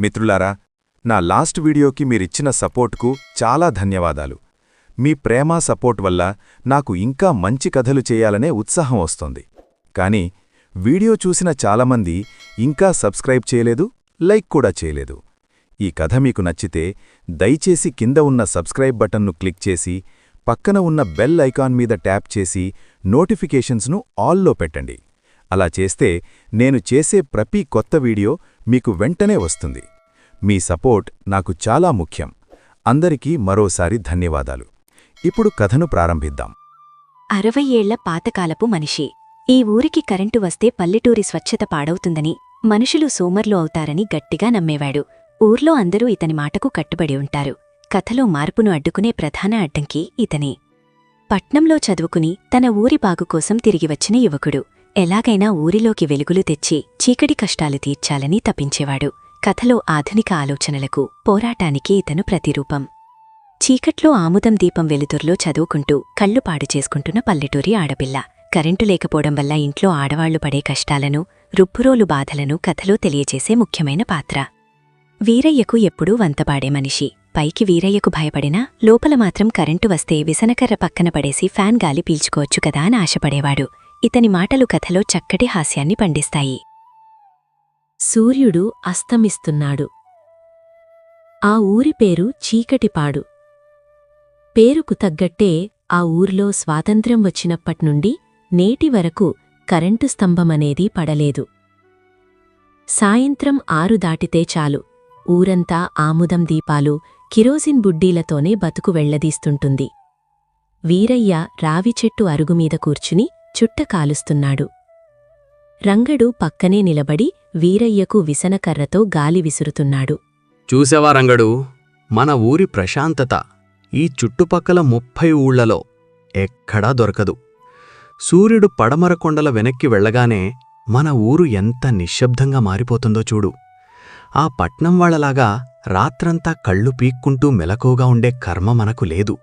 మిత్రులారా, నా లాస్ట్ వీడియోకి మీరిచ్చిన సపోర్ట్కు చాలా ధన్యవాదాలు. మీ ప్రేమ సపోర్ట్ వల్ల నాకు ఇంకా మంచి కథలు చేయాలనే ఉత్సాహం వస్తోంది. కానీ వీడియో చూసిన చాలామంది ఇంకా సబ్స్క్రైబ్ చేయలేదు, లైక్ కూడా చేయలేదు. ఈ కథ మీకు నచ్చితే దయచేసి కింద ఉన్న సబ్స్క్రైబ్ బటన్ను క్లిక్ చేసి పక్కన ఉన్న బెల్ ఐకాన్ మీద ట్యాప్ చేసి నోటిఫికేషన్స్ను ఆల్లో పెట్టండి. అలా చేస్తే నేను చేసే ప్రతి కొత్త వీడియో మీకు వెంటనే వస్తుంది. మీ సపోర్ట్ నాకు చాలా ముఖ్యం. అందరికీ మరోసారి ధన్యవాదాలు. ఇప్పుడు కథను ప్రారంభిద్దాం. 60 ఏళ్ల పాతకాలపు మనిషి. ఈ ఊరికి కరెంటు వస్తే పల్లెటూరి స్వచ్ఛత పాడవుతుందని, మనుషులు సోమర్లు అవుతారని గట్టిగా నమ్మేవాడు. ఊర్లో అందరూ ఇతని మాటకు కట్టుబడి ఉంటారు. కథలో మార్పును అడ్డుకునే ప్రధాన అడ్డంకి ఇతనే. పట్నంలో చదువుకుని తన ఊరి బాగుకోసం తిరిగివచ్చిన యువకుడు. ఎలాగైనా ఊరిలోకి వెలుగులు తెచ్చి చీకటి కష్టాలు తీర్చాలని తపించేవాడు. కథలో ఆధునిక ఆలోచనలకు, పోరాటానికి ఇతను ప్రతిరూపం. చీకట్లో ఆముదం దీపం వెలుతుర్లో చదువుకుంటూ కళ్ళు పాడు చేసుకుంటున్న పల్లెటూరి ఆడపిల్ల. కరెంటు లేకపోవడం వల్ల ఇంట్లో ఆడవాళ్లు పడే కష్టాలను, రుబ్బురోలు బాధలను కథలో తెలియజేసే ముఖ్యమైన పాత్ర. వీరయ్యకు ఎప్పుడూ వంతపాడే మనిషి. పైకి వీరయ్యకు భయపడినా లోపల మాత్రం కరెంటు వస్తే విసనకర్ర పక్కన పడేసి ఫ్యాన్ గాలి పీల్చుకోవచ్చు కదా అని ఆశపడేవాడు. ఇతని మాటలు కథలో చక్కటి హాస్యాన్ని పండిస్తాయి. సూర్యుడు అస్తమిస్తున్నాడు. ఆ ఊరి పేరు చీకటిపాడు. పేరుకు తగ్గట్టే ఆ ఊర్లో స్వాతంత్ర్యం వచ్చినప్పట్నుండి నేటి వరకు కరెంటు స్తంభమనేది పడలేదు. సాయంత్రం 6 దాటితే చాలు, ఊరంతా ఆముదం దీపాలు, కిరోసిన్ బుడ్డీలతోనే బతుకు వెళ్లదీస్తుంటుంది. వీరయ్య రావిచెట్టు అరుగుమీద కూర్చుని చుట్ట కాలుస్తున్నాడు. రంగడు పక్కనే నిలబడి వీరయ్యకు విసనకర్రతో గాలి విసురుతున్నాడు. చూసావా రంగడు, మన ఊరి ప్రశాంతత ఈ చుట్టుపక్కల 30 ఊళ్లలో ఎక్కడా దొరకదు. సూర్యుడు పడమర కొండల వెనక్కి వెళ్లగానే మన ఊరు ఎంత నిశ్శబ్దంగా మారిపోతుందో చూడు. ఆ పట్నం వాళ్లలాగా రాత్రంతా కళ్ళు పీక్కుంటూ మెలకువగా ఉండే కర్మ మనకు లేదు.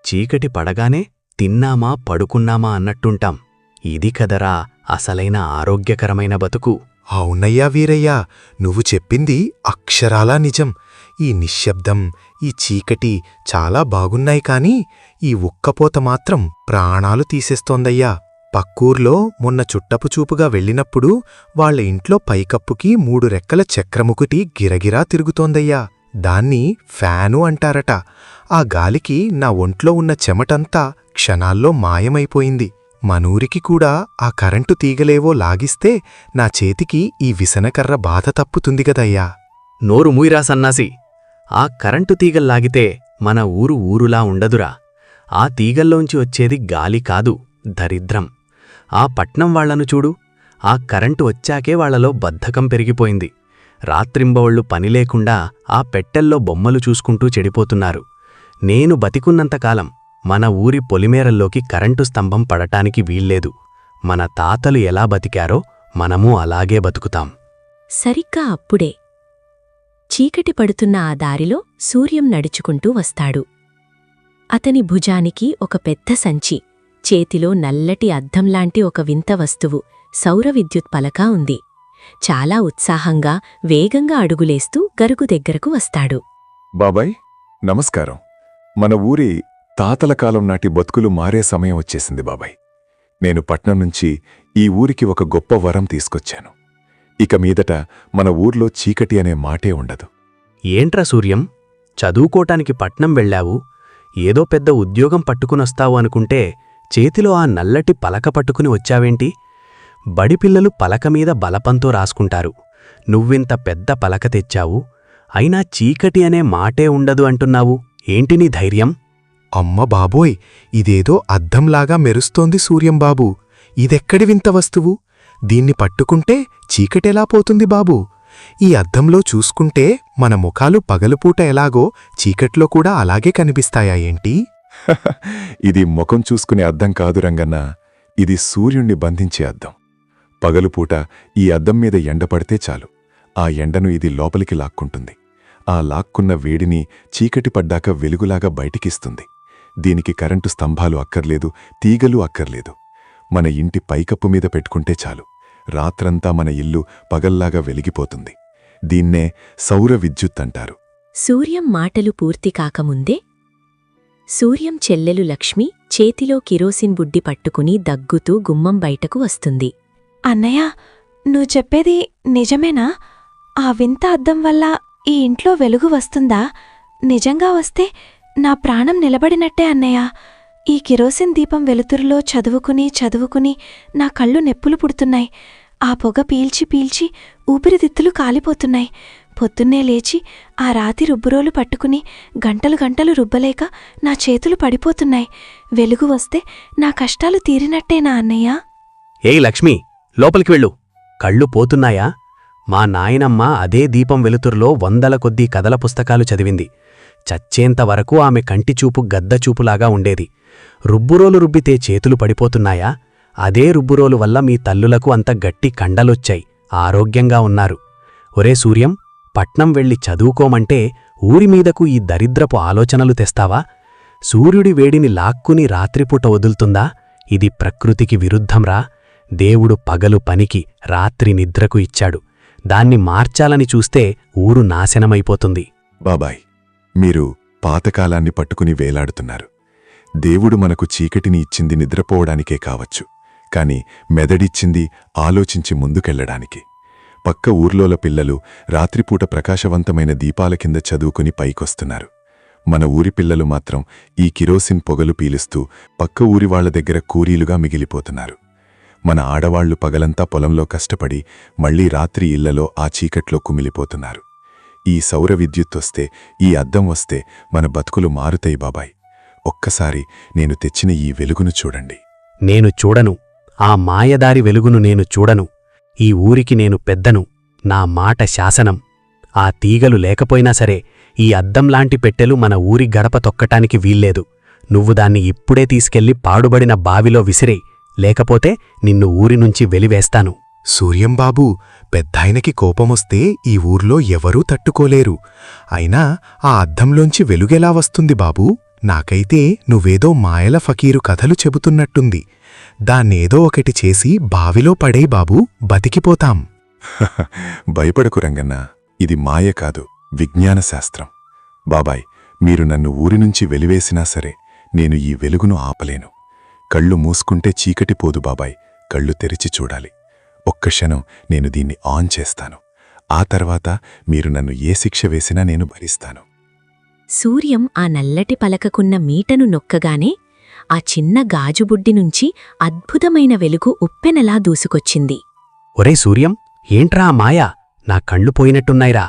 చీకటి పడగానే తిన్నామా పడుకున్నామా అన్నట్టుంటాం. ఇది కదరా అసలైన ఆరోగ్యకరమైన బతుకు. అవునయ్యా వీరయ్యా, నువ్వు చెప్పింది అక్షరాలా నిజం. ఈ నిశ్శబ్దం, ఈ చీకటి చాలా బాగున్నాయి, కాని ఈ ఉక్కపోత మాత్రం ప్రాణాలు తీసేస్తోందయ్యా. పక్కూర్లో మొన్న చుట్టపుచూపుగా వెళ్ళినప్పుడు వాళ్ల ఇంట్లో పైకప్పుకి 3 రెక్కల చక్రముకుటి గిరగిరా తిరుగుతోందయ్యా. దాన్ని ఫ్యాను అంటారట. ఆ గాలికి నా ఒంట్లో ఉన్న చెమటంతా క్షణాల్లో మాయమైపోయింది. మనూరికి కూడా ఆ కరెంటు తీగలేవో లాగిస్తే నా చేతికి ఈ విసనకర్ర బాధ తప్పుతుంది గదయ్యా. నోరు మూయిరా సన్నాసి. ఆ కరెంటు తీగల్లాగితే మన ఊరు ఊరులా ఉండదురా. ఆ తీగల్లోంచి వచ్చేది గాలి కాదు, దరిద్రం. ఆ పట్నం వాళ్లను చూడు. ఆ కరెంటు వచ్చాకే వాళ్లలో బద్ధకం పెరిగిపోయింది. రాత్రింబవళ్లు పనిలేకుండా ఆ పెట్టెల్లో బొమ్మలు చూసుకుంటూ చెడిపోతున్నారు. నేను బతికున్నంతకాలం మన ఊరి పొలిమేరల్లోకి కరెంటు స్తంభం పడటానికి వీల్లేదు. మన తాతలు ఎలా బతికారో మనమూ అలాగే బతుకుతాం. సరిగ్గా అప్పుడే చీకటి పడుతున్న ఆ దారిలో సూర్యం నడుచుకుంటూ వస్తాడు. అతని భుజానికి ఒక పెద్ద సంచి, చేతిలో నల్లటి అద్దంలాంటి ఒక వింత వస్తువు, సౌర విద్యుత్ పలక ఉంది. చాలా ఉత్సాహంగా, వేగంగా అడుగులేస్తూ గరుగు దగ్గరకు వస్తాడు. బాబాయ్, నమస్కారం. మన ఊరి తాతల కాలం నాటి బతుకులు మారే సమయం వచ్చేసింది బాబాయ్. నేను పట్నం నుంచి ఈ ఊరికి ఒక గొప్ప వరం తీసుకొచ్చాను. ఇక మీదట మన ఊర్లో చీకటి అనే మాటే ఉండదు. ఏంట్రా సూర్యం, చదువుకోటానికి పట్నం వెళ్ళావు, ఏదో పెద్ద ఉద్యోగం పట్టుకునొస్తావు అనుకుంటే చేతిలో ఆ నల్లటి పలక పట్టుకుని వచ్చావేంటి? బడిపిల్లలు పలకమీద బలపంతో రాసుకుంటారు. నువ్వింత పెద్ద పలక తెచ్చావు, అయినా చీకటి అనే మాటే ఉండదు అంటున్నావు. ఏంటి నీ ధైర్యం? అమ్మ బాబోయ్, ఇదేదో అద్దంలాగా మెరుస్తోంది సూర్యంబాబూ. ఇదెక్కడి వింత వస్తువు? దీన్ని పట్టుకుంటే చీకటెలా పోతుంది బాబూ? ఈ అద్దంలో చూసుకుంటే మన ముఖాలు పగలుపూట ఎలాగో చీకట్లో కూడా అలాగే కనిపిస్తాయా ఏంటి? ఇది ముఖం చూసుకునే అద్దం కాదు రంగన్న, ఇది సూర్యుణ్ణి బంధించే అద్దం. పగలుపూట ఈ అద్దం మీద ఎండపడితే చాలు, ఆ ఎండను ఇది లోపలికి లాక్కుంటుంది. ఆ లాక్కున్న వేడిని చీకటి పడ్డాక వెలుగులాగా బయటికిస్తుంది. దీనికి కరెంటు స్తంభాలు అక్కర్లేదు, తీగలు అక్కర్లేదు. మన ఇంటి పైకప్పు మీద పెట్టుకుంటే చాలు, రాత్రంతా మన ఇల్లు పగల్లాగా వెలిగిపోతుంది. దీన్నే సౌర విద్యుత్ అంటారు. సూర్యం మాటలు పూర్తి కాకముందే సూర్యం చెల్లెలు లక్ష్మి చేతిలో కిరోసిన్ బుడ్డి పట్టుకుని దగ్గుతూ గుమ్మం బయటకు వస్తుంది. అన్నయ్య, నువ్వు చెప్పేది నిజమేనా? ఆ వింత అద్దం వల్ల ఈ ఇంట్లో వెలుగు వస్తుందా? నిజంగా వస్తే నా ప్రాణం నిలబడినట్టే అన్నయ్య. ఈ కిరోసిన్ దీపం వెలుతురులో చదువుకుని నా కళ్ళు నెప్పులు పుడుతున్నాయి. ఆ పొగ పీల్చి పీల్చి ఊపిరితిత్తులు కాలిపోతున్నాయి. పొద్దున్నే లేచి ఆ రాతి రుబ్బురోలు పట్టుకుని గంటలు గంటలు రుబ్బలేక నా చేతులు పడిపోతున్నాయి. వెలుగు వస్తే నా కష్టాలు తీరినట్టేనా అన్నయ్య? ఏయ్ లక్ష్మి, లోపలికి వెళ్ళు. కళ్ళు పోతున్నాయా? మా నాయనమ్మ అదే దీపం వెలుతురులో వందల కొద్దీ కథల పుస్తకాలు చదివింది. చచ్చేంతవరకు ఆమె కంటిచూపు గద్దచూపులాగా ఉండేది. రుబ్బురోలు రుబ్బితే చేతులు పడిపోతున్నాయా? అదే రుబ్బురోలు వల్ల మీ తల్లులకు అంత గట్టి కండలొచ్చాయి, ఆరోగ్యంగా ఉన్నారు. ఒరే సూర్యం, పట్నం వెళ్ళి చదువుకోమంటే ఊరిమీదకు ఈ దరిద్రపు ఆలోచనలు తెస్తావా? సూర్యుడి వేడిని లాక్కుని రాత్రిపూట వదులుతుందా? ఇది ప్రకృతికి విరుద్ధంరా. దేవుడు పగలు పనికి, రాత్రి నిద్రకు ఇచ్చాడు. దాన్ని మార్చాలని చూస్తే ఊరు నాశనమైపోతుంది. బాబాయ్, మీరు పాతకాలాన్ని పట్టుకుని వేలాడుతున్నారు. దేవుడు మనకు చీకటిని ఇచ్చింది నిద్రపోవడానికే కావచ్చు, కాని మెదడిచ్చింది ఆలోచించి ముందుకెళ్లడానికి. పక్క ఊర్లోల పిల్లలు రాత్రిపూట ప్రకాశవంతమైన దీపాల కింద చదువుకుని పైకొస్తున్నారు. మన ఊరి పిల్లలు మాత్రం ఈ కిరోసిన్ పొగలు పీలుస్తూ పక్క ఊరి వాళ్ల దగ్గర కూలీలుగా మిగిలిపోతున్నారు. మన ఆడవాళ్లు పగలంతా పొలంలో కష్టపడి మళ్లీ రాత్రి ఇళ్లలో ఆ చీకట్లో కుమిలిపోతున్నారు. ఈ సౌర విద్యుత్తొస్తే, ఈ అద్దం వస్తే మన బతుకులు మారుతాయి బాబాయ్. ఒక్కసారి నేను తెచ్చిన ఈ వెలుగును చూడండి. నేను చూడను. ఆ మాయదారి వెలుగును నేను చూడను. ఈ ఊరికి నేను పెద్దను. నా మాట శాసనం. ఆ తీగలు లేకపోయినా సరే ఈ అద్దంలాంటి పెట్టెలు మన ఊరి గడప తొక్కటానికి వీల్లేదు. నువ్వు దాన్ని ఇప్పుడే తీసుకెళ్లి పాడుబడిన బావిలో విసిరేయ్, లేకపోతే నిన్ను ఊరినుంచి వెలివేస్తాను. సూర్యంబాబూ, పెద్దాయనకి కోపమొస్తే ఈ ఊర్లో ఎవరూ తట్టుకోలేరు. అయినా ఆ అద్దంలోంచి వెలుగెలా వస్తుంది బాబూ? నాకైతే నువ్వేదో మాయల ఫకీరు కథలు చెబుతున్నట్టుంది. దాన్నేదో ఒకటి చేసి బావిలో పడేయ్ బాబూ, బతికిపోతాం. భయపడకు రంగన్న, ఇది మాయ కాదు, విజ్ఞాన శాస్త్రం. బాబాయ్, మీరు నన్ను ఊరినుంచి వెలివేసినా సరే నేను ఈ వెలుగును ఆపలేను. కళ్ళు మూసుకుంటే చీకటి పోదు బాబాయ్, కళ్ళు తెరిచి చూడాలి. ఒక్క క్షణం నేను దీన్ని ఆన్ చేస్తాను. ఆ తర్వాత మీరు నన్ను ఏ శిక్ష వేసినా నేను భరిస్తాను. సూర్యం ఆ నల్లటి పలకకున్న మీటను నొక్కగానే ఆ చిన్న గాజుబుడ్డి నుంచి అద్భుతమైన వెలుగు ఉప్పెనలా దూసుకొచ్చింది. ఒరే సూర్యం, ఏంట్రా ఆ మాయ? నా కళ్ళు పోయినట్టున్నాయిరా.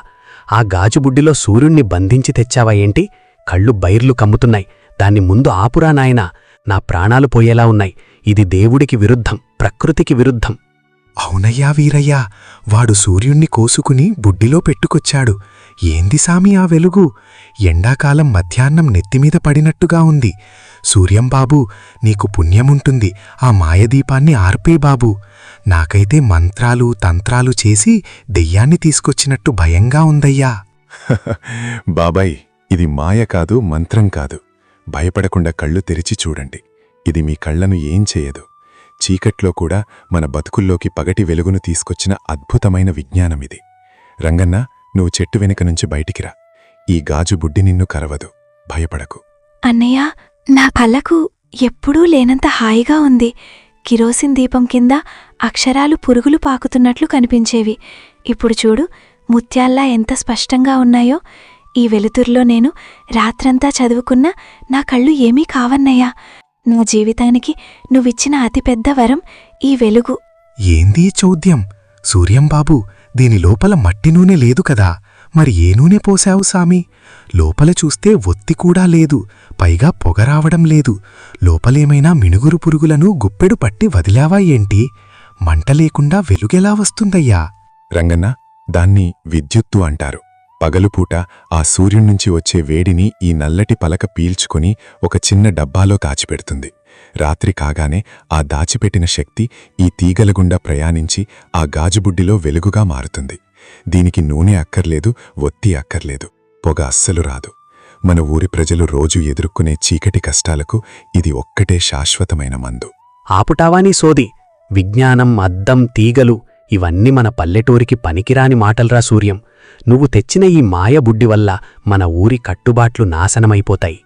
ఆ గాజుబుడ్డిలో సూర్యుణ్ణి బంధించి తెచ్చావా ఏంటి? కళ్ళు బైర్లు కమ్ముతున్నాయి. దాన్ని ముందు ఆపురా నాయనా. నా ప్రాణాలు పోయేలా ఉన్నాయి. ఇది దేవుడికి విరుద్ధం, ప్రకృతికి విరుద్ధం. అవునయ్యా వీరయ్యా, వాడు సూర్యుణ్ణి కోసుకుని బుడ్డిలో పెట్టుకొచ్చాడు. ఏంది సామి ఆ వెలుగు? ఎండాకాలం మధ్యాహ్నం నెత్తిమీద పడినట్టుగా ఉంది. సూర్యంబాబూ, నీకు పుణ్యముంటుంది. ఆ మాయదీపాన్ని ఆర్పే బాబూ. నాకైతే మంత్రాలు తంత్రాలు చేసి దెయ్యాన్ని తీసుకొచ్చినట్టు భయంగా ఉందయ్యా. బాబాయ్, ఇది మాయ కాదు, మంత్రం కాదు. భయపడకుండా కళ్ళు తెరిచి చూడండి. ఇది మీ కళ్లను ఏం చేయదు. చీకట్లో కూడా మన బతుకుల్లోకి పగటి వెలుగును తీసుకొచ్చిన అద్భుతమైన విజ్ఞానమిది. రంగన్న, నువ్వు చెట్టు వెనుక నుంచి బయటికిరా. ఈ గాజు బుడ్డి నిన్ను కరవదు, భయపడకు. అన్నయ్య, నా కళ్ళకు ఎప్పుడూ లేనంత హాయిగా ఉంది. కిరోసిన్ దీపం కింద అక్షరాలు పురుగులు పాకుతున్నట్లు కనిపించేవి. ఇప్పుడు చూడు, ముత్యాల్లా ఎంత స్పష్టంగా ఉన్నాయో. ఈ వెలుతురులో నేను రాత్రంతా చదువుకున్నా నా కళ్ళు ఏమీ కావన్నయ్యా. నా జీవితానికి నువ్విచ్చిన అతిపెద్ద వరం ఈ వెలుగు. ఏందీ చౌద్యం? సూర్యంబాబూ, దీని లోపల మట్టి నూనె లేదు కదా, మరి ఏ నూనె పోశావు సామి? లోపల చూస్తే ఒత్తి కూడా లేదు, పైగా పొగ రావడం లేదు. లోపలేమైనా మినుగురు పురుగులను గుప్పెడు పట్టి వదిలావా ఏంటి? మంట లేకుండా వెలుగెలా వస్తుందయ్యా? రంగన్న, దాన్ని విద్యుత్తు అంటారు. పగలుపూట ఆ సూర్యున్నుంచి వచ్చే వేడిని ఈ నల్లటి పలక పీల్చుకుని ఒక చిన్న డబ్బాలో దాచిపెడుతుంది. రాత్రి కాగానే ఆ దాచిపెట్టిన శక్తి ఈ తీగలగుండా ప్రయాణించి ఆ గాజుబుడ్డిలో వెలుగుగా మారుతుంది. దీనికి నూనె అక్కర్లేదు, ఒత్తి అక్కర్లేదు, పొగ అస్సలు రాదు. మన ఊరి ప్రజలు రోజు ఎదుర్కొనే చీకటి కష్టాలకు ఇది ఒక్కటే శాశ్వతమైన మందు. ఆపుటావానీ సోది. విజ్ఞానం, అద్దం, తీగలు ఇవన్నీ మన పల్లెటూరికి పనికిరాని మాటల్రా సూర్యం. నువ్వు తెచ్చిన ఈ మాయబుడ్డి వల్ల మన ఊరి కట్టుబాట్లు నాశనమైపోతాయి.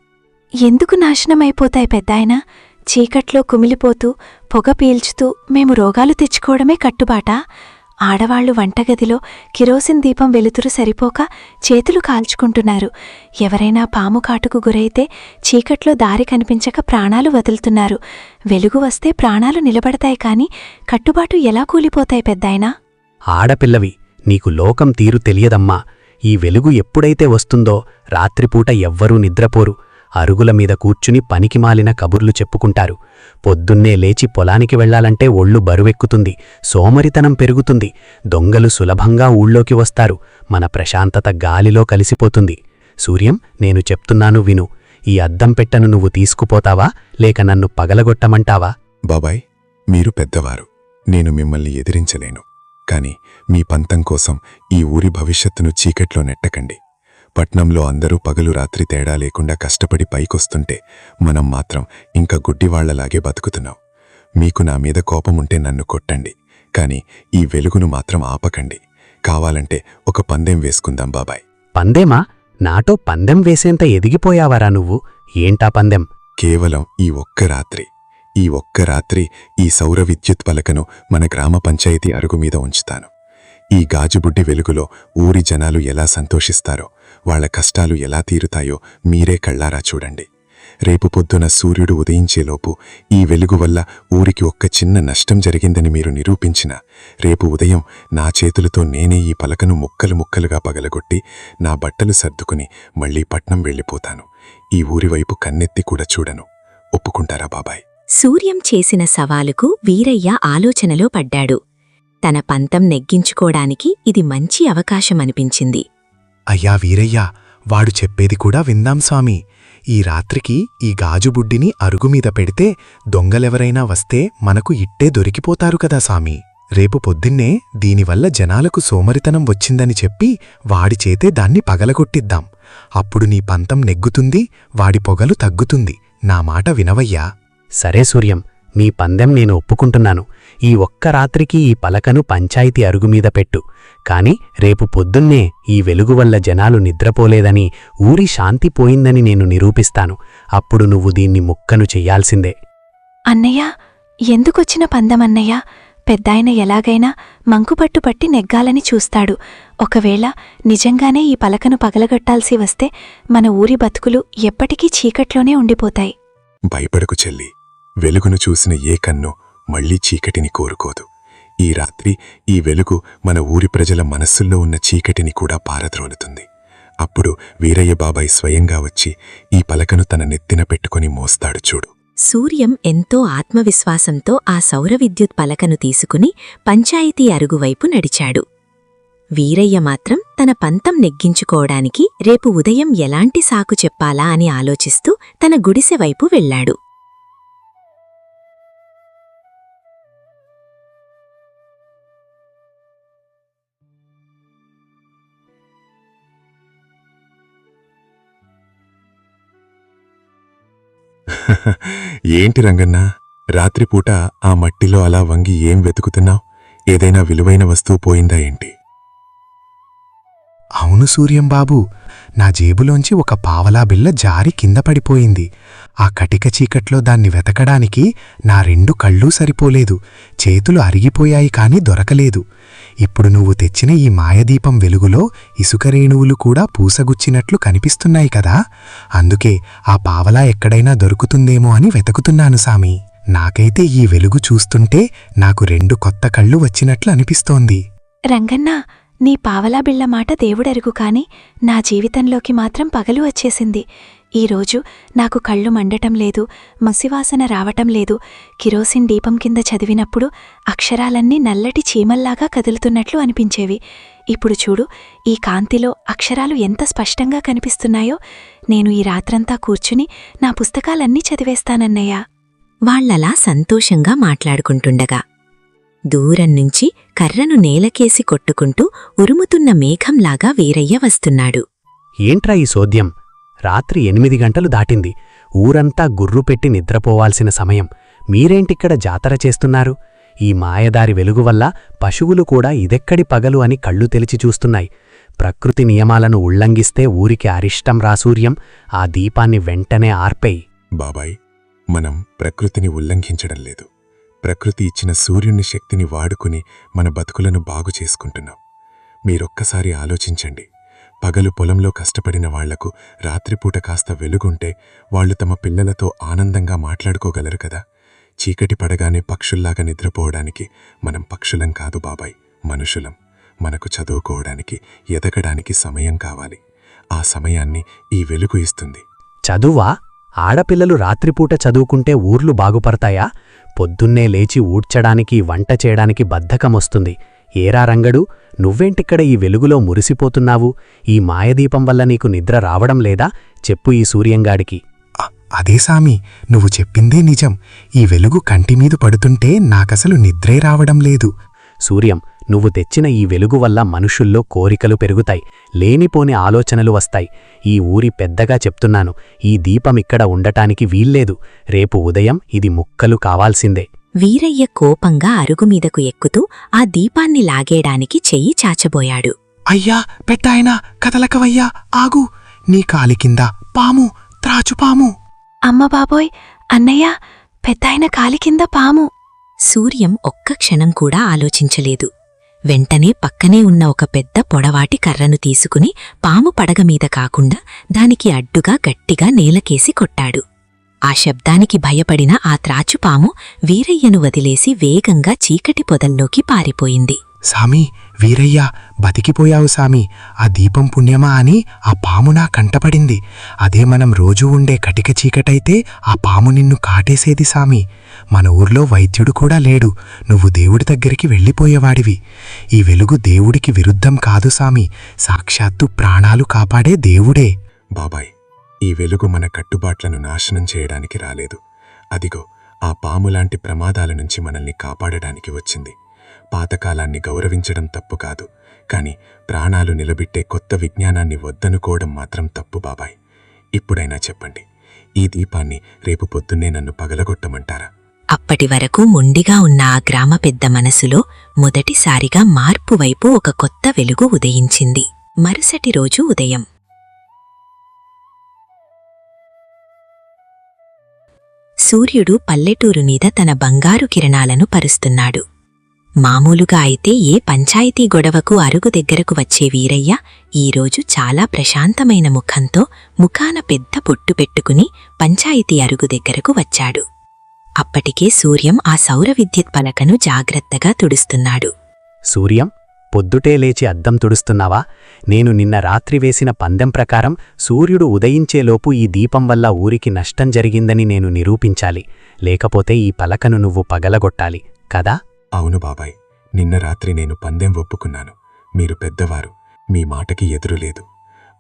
ఎందుకు నాశనమైపోతాయి పెద్దాయనా? చీకట్లో కుమిలిపోతూ పొగ పీల్చుతూ మేము రోగాలు తెచ్చుకోవడమే కట్టుబాటా? ఆడవాళ్లు వంటగదిలో కిరోసిన్ దీపం వెలుతురు సరిపోక చేతులు కాల్చుకుంటున్నారు. ఎవరైనా పాము కాటుకు గురైతే చీకట్లో దారి కనిపించక ప్రాణాలు వదులుతున్నారు. వెలుగు వస్తే ప్రాణాలు నిలబడతాయి కాని కట్టుబాటు ఎలా కూలిపోతాయి పెద్దాయనా? ఆడపిల్లవి, నీకు లోకం తీరు తెలియదమ్మా. ఈ వెలుగు ఎప్పుడైతే వస్తుందో రాత్రిపూట ఎవ్వరూ నిద్రపోరు. అరుగుల మీద కూర్చుని పనికిమాలిన కబుర్లు చెప్పుకుంటారు. పొద్దున్నే లేచి పొలానికి వెళ్లాలంటే ఒళ్ళు బరువెక్కుతుంది, సోమరితనం పెరుగుతుంది, దొంగలు సులభంగా ఊళ్ళోకి వస్తారు, మన ప్రశాంతత గాలిలో కలిసిపోతుంది. సూర్యం, నేను చెప్తున్నాను విను. ఈ అద్దం పెట్టను నువ్వు తీసుకుపోతావా, లేక నన్ను పగలగొట్టమంటావా? బాబాయ్, మీరు పెద్దవారు, నేను మిమ్మల్ని ఎదిరించలేను. కాని మీ పంతం కోసం ఈ ఊరి భవిష్యత్తును చీకట్లో నెట్టకండి. పట్నంలో అందరూ పగలు రాత్రి తేడా లేకుండా కష్టపడి పైకొస్తుంటే మనం మాత్రం ఇంకా గుడ్డివాళ్లలాగే బతుకుతున్నాం. మీకు నా మీద కోపముంటే నన్ను కొట్టండి, కాని ఈ వెలుగును మాత్రం ఆపకండి. కావాలంటే ఒక పందెం వేసుకుందాం బాబాయ్. పందెమా? నాటో పందెం వేసేంత ఎదిగిపోయావరా నువ్వు? ఏంటా పందెం? కేవలం ఈ ఒక్క రాత్రి ఈ సౌర విద్యుత్ పలకను మన గ్రామ పంచాయతీ అరుగుమీద ఉంచుతాను. ఈ గాజుబుడ్డి వెలుగులో ఊరి జనాలు ఎలా సంతోషిస్తారో, వాళ్ల కష్టాలు ఎలా తీరుతాయో మీరే కళ్ళారా చూడండి. రేపు పొద్దున సూర్యుడు ఉదయించేలోపు ఈ వెలుగు వల్ల ఊరికి ఒక్క చిన్న నష్టం జరిగిందని మీరు నిరూపించిన రేపు ఉదయం నా చేతులతో నేనే ఈ పలకను ముక్కలు ముక్కలుగా పగలగొట్టి నా బట్టలు సర్దుకుని మళ్లీ పట్నం వెళ్ళిపోతాను. ఈ ఊరివైపు కన్నెత్తి కూడా చూడను. ఒప్పుకుంటారా బాబాయ్? సూర్యం చేసిన సవాలుకు వీరయ్య ఆలోచనలో పడ్డాడు. తన పంతం నెగ్గించుకోడానికి ఇది మంచి అవకాశమనిపించింది. అయ్యా వీరయ్యా, వాడు చెప్పేది కూడా విందాం స్వామి. ఈ రాత్రికి ఈ గాజుబుడ్డిని అరుగుమీద పెడితే దొంగలెవరైనా వస్తే మనకు ఇట్టే దొరికిపోతారు కదా సామి. రేపు పొద్దున్నే దీనివల్ల జనాలకు సోమరితనం వచ్చిందని చెప్పి వాడి చేతే దాన్ని పగలగొట్టిద్దాం. అప్పుడు నీ పంతం నెగ్గుతుంది, వాడి పొగలు తగ్గుతుంది. నా మాట వినవయ్యా. సరే సూర్యం, నీ పందెం నేను ఒప్పుకుంటున్నాను. ఈ ఒక్క రాత్రికి ఈ పలకను పంచాయతీ అరుగుమీద పెట్టు. కాని రేపు పొద్దున్నే ఈ వెలుగు వల్ల జనాలు నిద్రపోలేదని, ఊరి శాంతి పోయిందని నేను నిరూపిస్తాను. అప్పుడు నువ్వు దీన్ని ముక్కను చెయ్యాల్సిందే. అన్నయ్య, ఎందుకొచ్చిన పందమన్నయ్య? పెద్దాయన ఎలాగైనా మంకుపట్టు పట్టి నెగ్గాలని చూస్తాడు. ఒకవేళ నిజంగానే ఈ పలకను పగలగొట్టాల్సి వస్తే మన ఊరి బతుకులు ఎప్పటికీ చీకట్లోనే ఉండిపోతాయి. భయపడకు చెల్లి, వెలుగును చూసిన ఏ కన్ను మళ్లీ చీకటిని కోరుకోదు. ఈ రాత్రి ఈ వెలుగు మన ఊరి ప్రజల మనస్సుల్లో ఉన్న చీకటిని కూడా పారద్రోలుతుంది. అప్పుడు వీరయ్య బాబాయ్ స్వయంగా వచ్చి ఈ పలకను తన నెత్తిన పెట్టుకుని మోస్తాడు చూడు. సూర్యం ఎంతో ఆత్మవిశ్వాసంతో ఆ సౌర విద్యుత్ పలకను తీసుకుని పంచాయతీ అరుగువైపు నడిచాడు. వీరయ్య మాత్రం తన పంతం నెగ్గించుకోవడానికి రేపు ఉదయం ఎలాంటి సాకు చెప్పాలా అని ఆలోచిస్తూ తన గుడిసెవైపు వెళ్లాడు. ఏంటి రంగన్నా, రాత్రిపూట ఆ మట్టిలో అలా వంగి ఏం వెతుకుతున్నావు? ఏదైనా విలువైన వస్తువు పోయిందా ఏంటి? అవును సూర్యంబాబు, నా జేబులోంచి ఒక పావలా బిళ్ళ జారి కింద పడిపోయింది. ఆ కటిక చీకట్లో దాన్ని వెతకడానికి నా 2 కళ్ళూ సరిపోలేదు. చేతులు అరిగిపోయాయి కాని దొరకలేదు. ఇప్పుడు నువ్వు తెచ్చిన ఈ మాయదీపం వెలుగులో ఇసుక రేణువులు కూడా పూసగుచ్చినట్లు కనిపిస్తున్నాయి కదా. అందుకే ఆ పావలా ఎక్కడైనా దొరుకుతుందేమో అని వెతుకుతున్నాను సామి. నాకైతే ఈ వెలుగు చూస్తుంటే నాకు 2 కొత్త కళ్ళు వచ్చినట్లు అనిపిస్తోంది. రంగన్నా, నీ పావలా బిళ్ళ మాట దేవుడెరుగు కాని నా జీవితంలోకి మాత్రం పగలు వచ్చేసింది. ఈరోజు నాకు కళ్ళు మండటం లేదు, మసివాసన రావటం లేదు. కిరోసిన్ దీపం కింద చదివినప్పుడు అక్షరాలన్నీ నల్లటి చీమల్లాగా కదులుతున్నట్లు అనిపించేవి. ఇప్పుడు చూడు, ఈ కాంతిలో అక్షరాలు ఎంత స్పష్టంగా కనిపిస్తున్నాయో. నేను ఈ రాత్రంతా కూర్చుని నా పుస్తకాలన్నీ చదివేస్తానన్నయ్యా. వాళ్లలా సంతోషంగా మాట్లాడుకుంటుండగా దూరం నుంచి కర్రను నేలకేసి కొట్టుకుంటూ ఉరుముతున్న మేఘంలాగా వీరయ్య వస్తున్నాడు. ఏంట్రా ఈ సోద్యం? రాత్రి 8 గంటలు దాటింది. ఊరంతా గుర్రు పెట్టి నిద్రపోవాల్సిన సమయం. మీరేంటిక్కడ జాతర చేస్తున్నారు? ఈ మాయదారి వెలుగు వల్ల పశువులు కూడా ఇదెక్కడి పగలు అని కళ్ళు తెలిచి చూస్తున్నాయి. ప్రకృతి నియమాలను ఉల్లంఘిస్తే ఊరికి అరిష్టం రా సూర్యం, ఆ దీపాన్ని వెంటనే ఆర్పేయి. బాబాయ్, మనం ప్రకృతిని ఉల్లంఘించడం లేదు. ప్రకృతి ఇచ్చిన సూర్యుని శక్తిని వాడుకుని మన బతుకులను బాగు చేసుకుంటున్నాం. మీరొక్కసారి ఆలోచించండి. పగలు పొలంలో కష్టపడిన వాళ్లకు రాత్రిపూట కాస్త వెలుగుంటే వాళ్లు తమ పిల్లలతో ఆనందంగా మాట్లాడుకోగలరు కదా. చీకటి పడగానే పక్షుల్లాగా నిద్రపోవడానికి మనం పక్షులం కాదు బాబాయ్, మనుషులం. మనకు చదువుకోవడానికి, ఎదగడానికి సమయం కావాలి. ఆ సమయాన్ని ఈ వెలుగు ఇస్తుంది. చదువా? ఆడపిల్లలు రాత్రిపూట చదువుకుంటే ఊర్లు బాగుపడతాయా? పొద్దున్నే లేచి ఊడ్చడానికి, వంట చేయడానికి బద్ధకమొస్తుంది. ఏరా రంగడు, నువ్వేంటిక్కడ ఈ వెలుగులో మురిసిపోతున్నావు? ఈ మాయదీపం వల్ల నీకు నిద్ర రావడం లేదా? చెప్పు ఈ సూర్యంగాడికి. అదే సామి, నువ్వు చెప్పిందే నిజం. ఈ వెలుగు కంటిమీద పడుతుంటే నాకసలు నిద్రే రావడం లేదు. సూర్యం, నువ్వు తెచ్చిన ఈ వెలుగు వల్ల మనుషుల్లో కోరికలు పెరుగుతాయి, లేనిపోని ఆలోచనలు వస్తాయి. ఈ ఊరి పెద్దగా చెప్తున్నాను, ఈ దీపమిక్కడ ఉండటానికి వీల్లేదు. రేపు ఉదయం ఇది ముక్కలు కావాల్సిందే. వీరయ్య కోపంగా అరుగుమీదకు ఎక్కుతూ ఆ దీపాన్ని లాగేయడానికి చెయ్యి చాచబోయాడు. అయ్యా పెట్టాయనా, కదలకవయ్యా, ఆగు. నీ కాలి కింద పాము, త్రాచుపాము. అమ్మ బాబోయ్, అన్నయ్య, పెద్దాయన కాలి కింద పాము. సూర్యం ఒక్క క్షణం కూడా ఆలోచించలేదు. వెంటనే పక్కనే ఉన్న ఒక పెద్ద పొడవాటి కర్రను తీసుకుని పాము పడగమీద కాకుండా దానికి అడ్డుగా గట్టిగా నేలకేసి కొట్టాడు. ఆ శబ్దానికి భయపడిన ఆ త్రాచుపాము వీరయ్యను వదిలేసి వేగంగా చీకటి పొదల్లోకి పారిపోయింది. సామి, వీరయ్యా, బతికిపోయావు సామి. ఆ దీపం పుణ్యమా అని ఆ పాము నా కంటపడింది. అదే మనం రోజూ ఉండే కటిక చీకటైతే ఆ పాము నిన్ను కాటేసేది సామి. మన ఊర్లో వైద్యుడు కూడా లేడు. నువ్వు దేవుడి దగ్గరికి వెళ్ళిపోయేవాడివి. ఈ వెలుగు దేవుడికి విరుద్ధం కాదు సామి, సాక్షాత్తు ప్రాణాలు కాపాడే దేవుడే. బాబాయ్, ఈ వెలుగు మన కట్టుబాట్లను నాశనం చేయడానికి రాలేదు. అదిగో ఆ పాములాంటి ప్రమాదాల నుంచి మనల్ని కాపాడడానికి వచ్చింది. పాతకాలాన్ని గౌరవించడం తప్పు కాదు, కాని ప్రాణాలు నిలబెట్టే కొత్త విజ్ఞానాన్ని వద్దనుకోవడం మాత్రం తప్పు బాబాయ్. ఇప్పుడైనా చెప్పండి, ఈ దీపాన్ని రేపు పొద్దున్నే నన్ను పగలగొట్టమంటారా? అప్పటి వరకు మొండిగా ఉన్న ఆ గ్రామ పెద్ద మనసులో మొదటిసారిగా మార్పు వైపు ఒక కొత్త వెలుగు ఉదయించింది. మరుసటి రోజు ఉదయం సూర్యుడు పల్లెటూరు మీద తన బంగారు కిరణాలను పరుస్తున్నాడు. మామూలుగా అయితే ఏ పంచాయతీ గొడవకు అరుగు దగ్గరకు వచ్చే వీరయ్య ఈరోజు చాలా ప్రశాంతమైన ముఖంతో ముఖాన పెద్ద బొట్టు పెట్టుకుని పంచాయతీ అరుగు దగ్గరకు వచ్చాడు. అప్పటికే సూర్యం ఆ సౌర విద్యుత్ పలకను జాగ్రత్తగా తుడుస్తున్నాడు. సూర్యం, పొద్దుటే లేచి అద్దం తుడుస్తున్నావా? నేను నిన్న రాత్రి వేసిన పందెం ప్రకారం సూర్యుడు ఉదయించేలోపు ఈ దీపం వల్ల ఊరికి నష్టం జరిగిందని నేను నిరూపించాలి. లేకపోతే ఈ పలకను నువ్వు పగలగొట్టాలి కదా? అవును బాబాయ్, నిన్న రాత్రి నేను పందెం ఒప్పుకున్నాను. మీరు పెద్దవారు, మీ మాటకి ఎదురులేదు.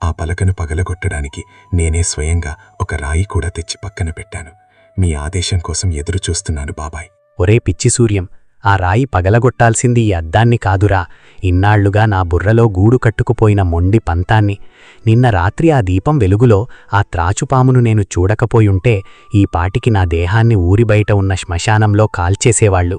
ఆ పలకను పగలగొట్టడానికి నేనే స్వయంగా ఒక రాయి కూడా తెచ్చి పక్కన పెట్టాను. మీ ఆదేశం కోసం ఎదురు చూస్తున్నాను బాబాయ్. ఒరే పిచ్చి సూర్యం, ఆ రాయి పగలగొట్టాల్సింది ఈ అద్దాన్ని కాదురా, ఇన్నాళ్లుగా నా బుర్రలో గూడు కట్టుకుపోయిన మొండి పంతాన్ని. నిన్న రాత్రి ఆ దీపం వెలుగులో ఆ త్రాచుపామును నేను చూడకపోయుంటే ఈ పాటికి నా దేహాన్ని ఊరి బయట ఉన్న శ్మశానంలో కాల్చేసేవాళ్లు.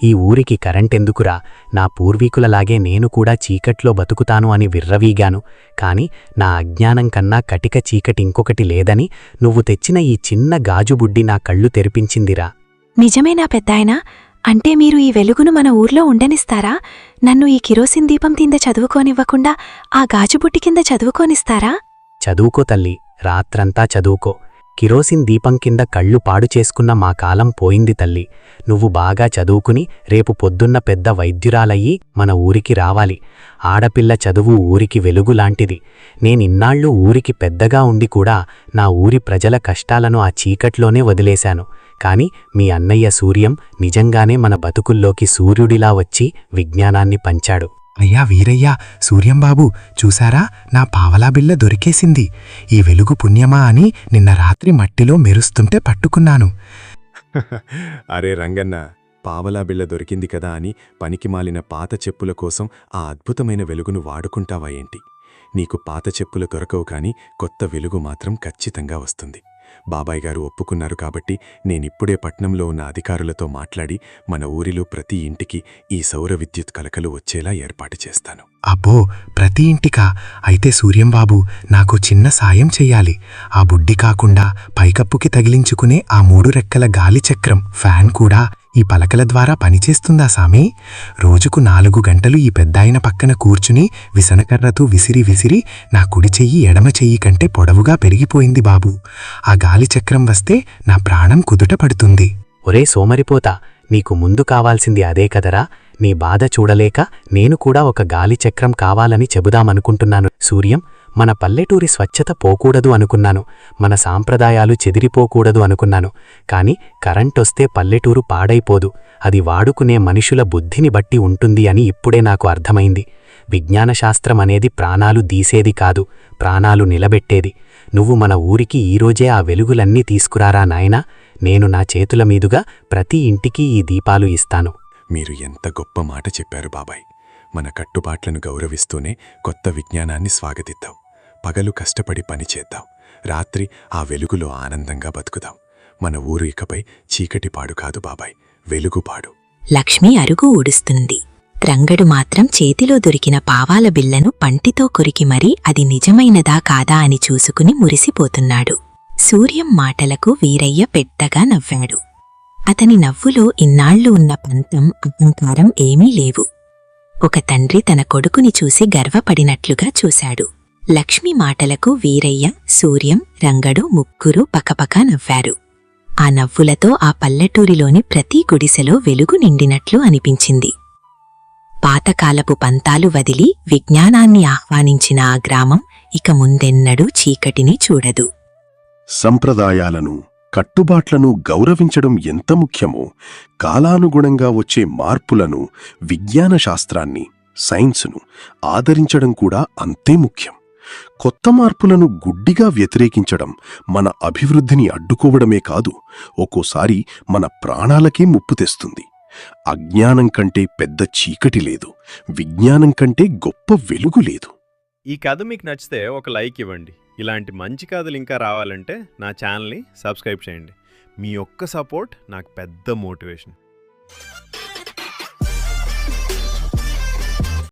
ఈ ఊరికి కరెంటెందుకురా, నా పూర్వీకులలాగే నేను కూడా చీకట్లో బతుకుతాను అని విర్రవీగాను. కాని నా అజ్ఞానం కన్నా కటిక చీకటింకొకటి లేదని నువ్వు తెచ్చిన ఈ చిన్న గాజుబుడ్డి నా కళ్ళు తెరిపించిందిరా. నిజమేనా పెద్దాయనా? అంటే మీరు ఈ వెలుగును మన ఊర్లో ఉండనిస్తారా? నన్ను ఈ కిరోసిన్ దీపం కింద చదువుకోనివ్వకుండా ఆ గాజుబుట్టి కింద చదువుకోనిస్తారా? చదువుకో తల్లి, రాత్రంతా చదువుకో. కిరోసిన్ దీపం కింద కళ్ళు పాడు చేసుకున్న మా కాలం పోయింది తల్లి. నువ్వు బాగా చదువుకుని రేపు పొద్దున్న పెద్ద వైద్యురాలయ్యి మన ఊరికి రావాలి. ఆడపిల్ల చదువు ఊరికి వెలుగులాంటిది. నేనిన్నాళ్ళు ఊరికి పెద్దగా ఉండి కూడా నా ఊరి ప్రజల కష్టాలను ఆ చీకట్లోనే వదిలేశాను. కాని మీ అన్నయ్య సూర్యం నిజంగానే మన బతుకుల్లోకి సూర్యుడిలా వచ్చి విజ్ఞానాన్ని పంచాడు. అయ్యా వీరయ్యా, సూర్యంబాబు, చూశారా, నా పావలా బిళ్ళ దొరికేసింది. ఈ వెలుగు పుణ్యమా అని నిన్న రాత్రి మట్టిలో మెరుస్తుంటే పట్టుకున్నాను. అరే రంగన్న, పావలా బిళ్ళ దొరికింది కదా అని పనికిమాలిన పాత చెప్పుల కోసం ఆ అద్భుతమైన వెలుగును వాడుకుంటావా ఏంటి? నీకు పాత చెప్పులు దొరకవు కాని కొత్త వెలుగు మాత్రం ఖచ్చితంగా వస్తుంది. బాబాయ్ గారు ఒప్పుకున్నారు కాబట్టి నేనిప్పుడే పట్నంలో ఉన్న అధికారులతో మాట్లాడి మన ఊరిలో ప్రతి ఇంటికి ఈ సౌర విద్యుత్ కలకలు వచ్చేలా ఏర్పాటు చేస్తాను. అబ్బో, ప్రతి ఇంటికా? అయితే సూర్యంబాబు, నాకు చిన్న సాయం చెయ్యాలి. ఆ బుడ్డి కాకుండా పైకప్పుకి తగిలించుకునే ఆ 3 రెక్కల గాలి చక్రం ఫ్యాన్ కూడా ఈ పలకల ద్వారా పనిచేస్తుందా సామి? రోజుకు 4 గంటలు ఈ పెద్దాయన పక్కన కూర్చుని విసనకర్రతో విసిరి విసిరి నా కుడి చెయ్యి ఎడమ చెయ్యి కంటే పొడవుగా పెరిగిపోయింది బాబూ. ఆ గాలి చక్రం వస్తే నా ప్రాణం కుదుట పడుతుంది. ఒరే సోమరిపోతా, నీకు ముందు కావాల్సింది అదే కదరా? నీ బాధ చూడలేక నేను కూడా ఒక గాలి చక్రం కావాలని చెబుదామనుకుంటున్నాను. సూర్యం, మన పల్లెటూరి స్వచ్ఛత పోకూడదు అనుకున్నాను, మన సాంప్రదాయాలు చెదిరిపోకూడదు అనుకున్నాను. కాని కరెంటొస్తే పల్లెటూరు పాడైపోదు, అది వాడుకునే మనుషుల బుద్ధిని బట్టి ఉంటుంది అని ఇప్పుడే నాకు అర్థమైంది. విజ్ఞానశాస్త్రం అనేది ప్రాణాలు దీసేది కాదు, ప్రాణాలు నిలబెట్టేది. నువ్వు మన ఊరికి ఈరోజే ఆ వెలుగులన్నీ తీసుకురారా నాయనా. నేను నా చేతుల మీదుగా ప్రతి ఇంటికి ఈ దీపాలు ఇస్తాను. మీరు ఎంత గొప్ప మాట చెప్పారు బాబాయ్. మన కట్టుబాట్లను గౌరవిస్తూనే కొత్త విజ్ఞానాన్ని స్వాగతిద్దాం. పగలు కష్టపడి పనిచేద్దాం, రాత్రి ఆ వెలుగులో ఆనందంగా బతుకుదాం. మన ఊరు ఇకపై చీకటిపాడు కాదు బాబాయ్, వెలుగుపాడు. లక్ష్మి అరుగు ఊడుస్తుంది. రంగడు మాత్రం చేతిలో దొరికిన పావాల బిళ్లను పంటితో కొరికి మరీ అది నిజమైనదా కాదా అని చూసుకుని మురిసిపోతున్నాడు. సూర్యం మాటలకు వీరయ్య పెద్దగా నవ్వాడు. అతని నవ్వులో ఇన్నాళ్లు ఉన్న పంతం, అహంకారం ఏమీ లేవు. ఒక తండ్రి తన కొడుకుని చూసి గర్వపడినట్లుగా చూశాడు. లక్ష్మి మాటలకు వీరయ్య, సూర్యం, రంగడు ముగ్గురూ పకపకా నవ్వారు. ఆ నవ్వులతో ఆ పల్లెటూరిలోని ప్రతి గుడిసెలో వెలుగు నిండినట్లు అనిపించింది. పాతకాలపు పంతాలు వదిలి విజ్ఞానాన్ని ఆహ్వానించిన ఆ గ్రామం ఇక ముందెన్నడూ చీకటిని చూడదు. సంప్రదాయాలను, కట్టుబాట్లను గౌరవించడం ఎంత ముఖ్యమో, కాలానుగుణంగా వచ్చే మార్పులను, విజ్ఞాన శాస్త్రాన్ని, సైన్సును ఆదరించడం కూడా అంతే ముఖ్యం. కొత్త మార్పులను గుడ్డిగా వ్యతిరేకించడం మన అభివృద్ధిని అడ్డుకోవడమే కాదు, ఒక్కోసారి మన ప్రాణాలకే ముప్పు తెస్తుంది. అజ్ఞానం కంటే పెద్ద చీకటి లేదు, విజ్ఞానం కంటే గొప్ప వెలుగు లేదు. ఈ కథ మీకు నచ్చితే ఒక లైక్ ఇవ్వండి. ఇలాంటి మంచి కథలు ఇంకా రావాలంటే నా ఛానల్ని సబ్స్క్రైబ్ చేయండి. మీ ఒక్క సపోర్ట్ నాకు పెద్ద మోటివేషన్.